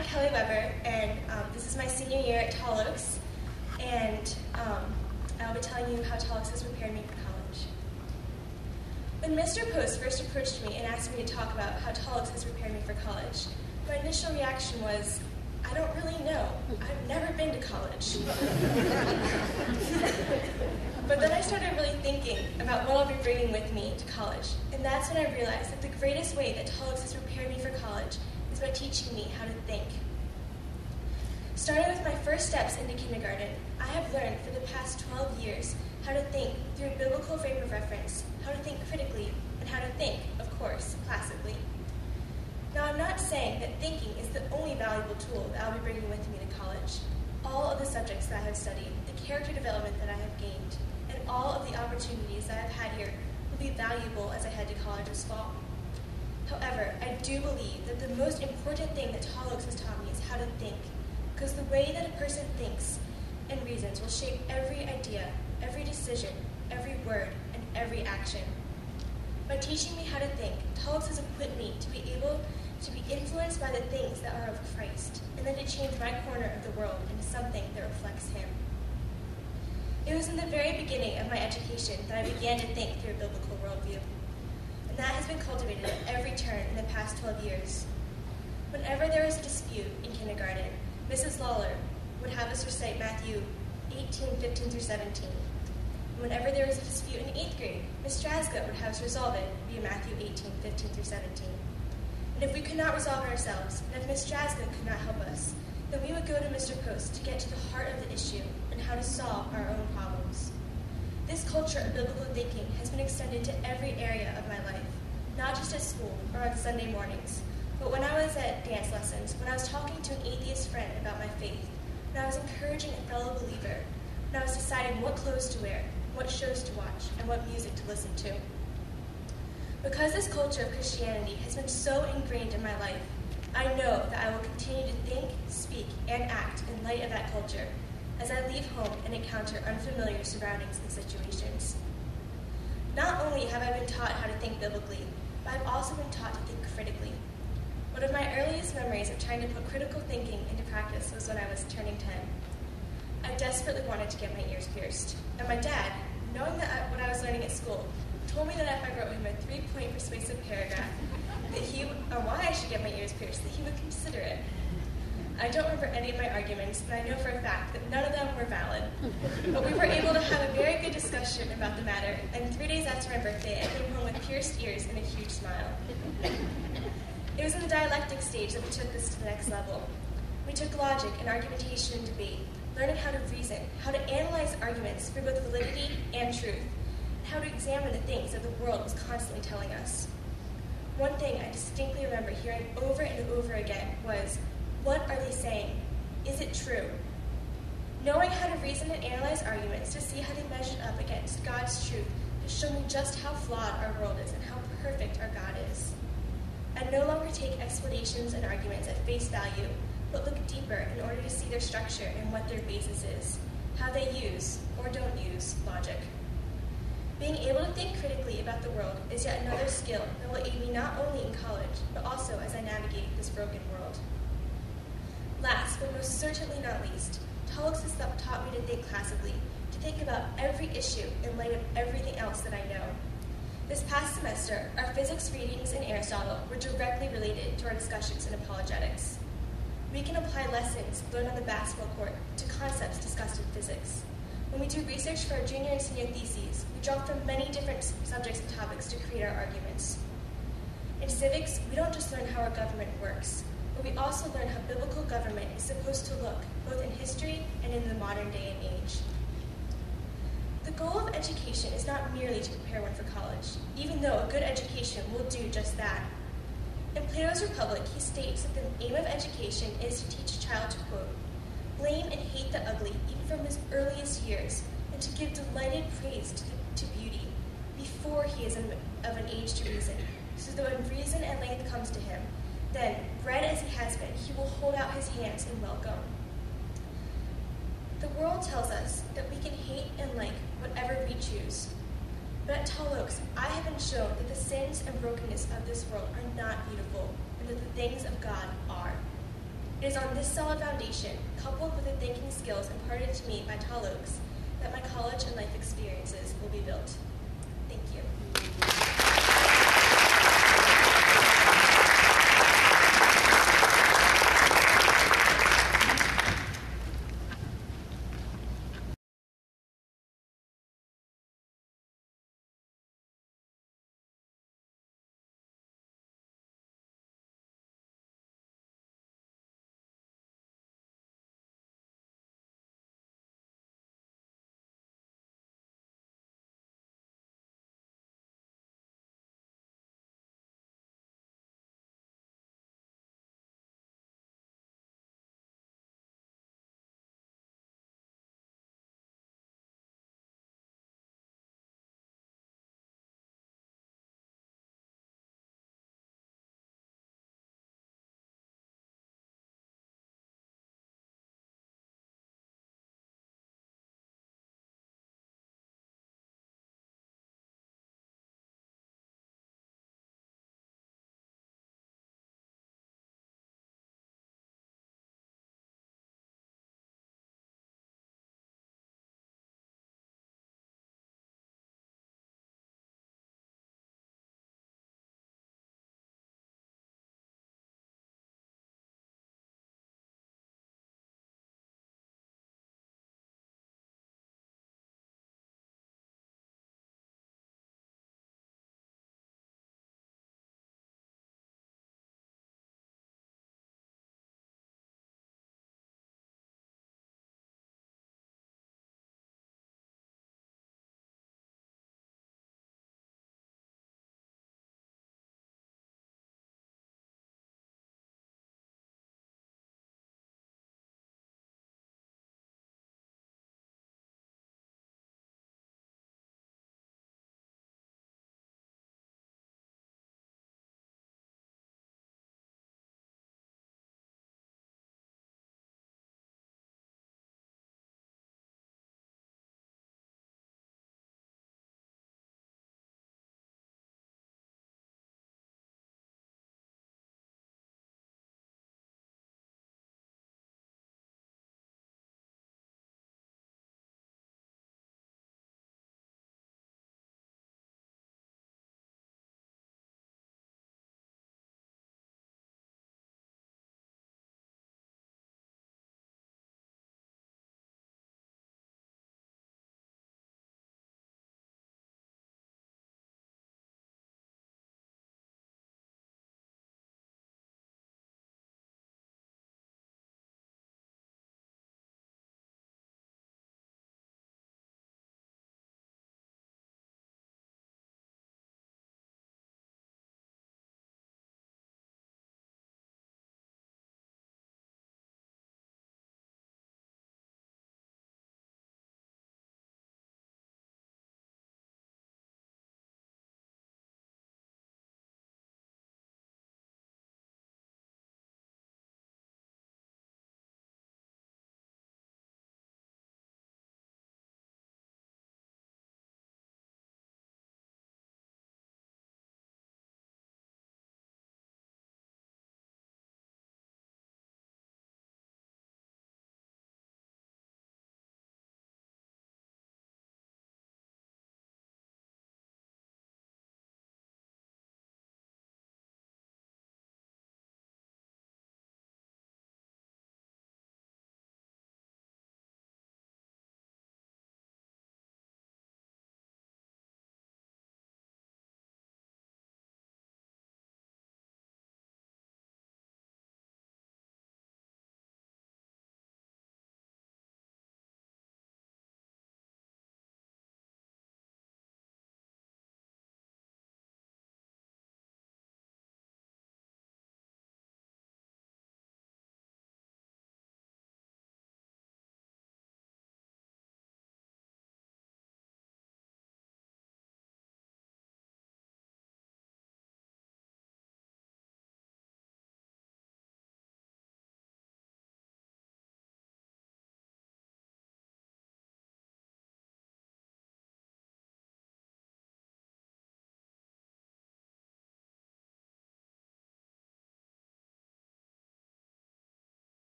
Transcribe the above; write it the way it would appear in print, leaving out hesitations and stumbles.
I'm Kelly Weber, and this is my senior year at Tall Oaks, and I'll be telling you how Tall Oaks has prepared me for college. When Mr. Post first approached me and asked me to talk about how Tall Oaks has prepared me for college, my initial reaction was, I don't really know. I've never been to college. But then I started really thinking about what I'll be bringing with me to college, and that's when I realized that the greatest way that Tall Oaks has prepared me for college is by teaching me how to think. Starting with my first steps into kindergarten, I have learned for the past 12 years how to think through a biblical frame of reference, how to think critically, and how to think, of course, classically. Now, I'm not saying that thinking is the only valuable tool that I'll be bringing with me to college. All of the subjects that I have studied, the character development that I have gained, and all of the opportunities that I've had here will be valuable as I head to college this fall. However, I do believe that the most important thing that Tall Oaks has taught me is how to think, because the way that a person thinks and reasons will shape every idea, every decision, every word, and every action. By teaching me how to think, Tall Oaks has equipped me to be able to be influenced by the things that are of Christ, and then to change my corner of the world into something that reflects Him. It was in the very beginning of my education that I began to think through a biblical worldview, and that has been cultivated at every turn in the past 12 years. Whenever there was a dispute in kindergarten, Mrs. Lawler would have us recite Matthew 18:15-17. Whenever there was a dispute in 8th grade, Ms. Straska would have us resolve it via Matthew 18:15-17. And if we could not resolve it ourselves, and if Ms. Straska could not help us, then we would go to Mr. Post to get to the heart of the issue and how to solve our own problems. This culture of biblical thinking has been extended to every area of my life, not just at school or on Sunday mornings, but when I was at dance lessons, when I was talking to an atheist friend about my faith, when I was encouraging a fellow believer, when I was deciding what clothes to wear, what shows to watch, and what music to listen to. Because this culture of Christianity has been so ingrained in my life, I know that I will continue to think, speak, and act in light of that culture as I leave home and encounter unfamiliar surroundings and situations. Not only have I been taught how to think biblically, but I've also been taught to think critically. One of my earliest memories of trying to put critical thinking into practice was when I was turning 10. I desperately wanted to get my ears pierced, and my dad, knowing that what I was learning at school, told me that if I wrote him a 3-point persuasive paragraph on why I should get my ears pierced, that he would consider it. I don't remember any of my arguments, but I know for a fact that none of them were valid. But we were able to have a very good discussion about the matter, and 3 days after my birthday, I came home with pierced ears and a huge smile. It was in the dialectic stage that we took this to the next level. We took logic and argumentation and debate, learning how to reason, how to analyze arguments for both validity and truth, and how to examine the things that the world was constantly telling us. One thing I distinctly remember hearing over and over again was, what are they saying? Is it true? Knowing how to reason and analyze arguments to see how they measured up against God's truth has shown me just how flawed our world is and how perfect our God is. I no longer take explanations and arguments at face value, but look deeper in order to see their structure and what their basis is, how they use, or don't use, logic. Being able to think critically about the world is yet another skill that will aid me not only in college, but also as I navigate this broken world. Last, but most certainly not least, Tall Oaks has taught me to think classically, to think about every issue in light of everything else that I know. This past semester, our physics readings in Aristotle were directly related to our discussions in apologetics. We can apply lessons learned on the basketball court to concepts discussed in physics. When we do research for our junior and senior theses, we draw from many different subjects and topics to create our arguments. In civics, we don't just learn how our government works, but we also learn how biblical government is supposed to look, both in history and in the modern day and age. The goal of education is not merely to prepare one for college, even though a good education will do just that. In Plato's Republic, he states that the aim of education is to teach a child to, quote, blame and hate the ugly even from his earliest years, and to give delighted praise to beauty before he is of an age to reason, so that when reason at length comes to him, then, bred as he has been, he will hold out his hands in welcome. The world tells us that we can hate and like whatever we choose. But at Tall Oaks, I have been shown that the sins and brokenness of this world are not beautiful, and that the things of God are. It is on this solid foundation, coupled with the thinking skills imparted to me by Tal Oaks, that my college and life experiences will be built.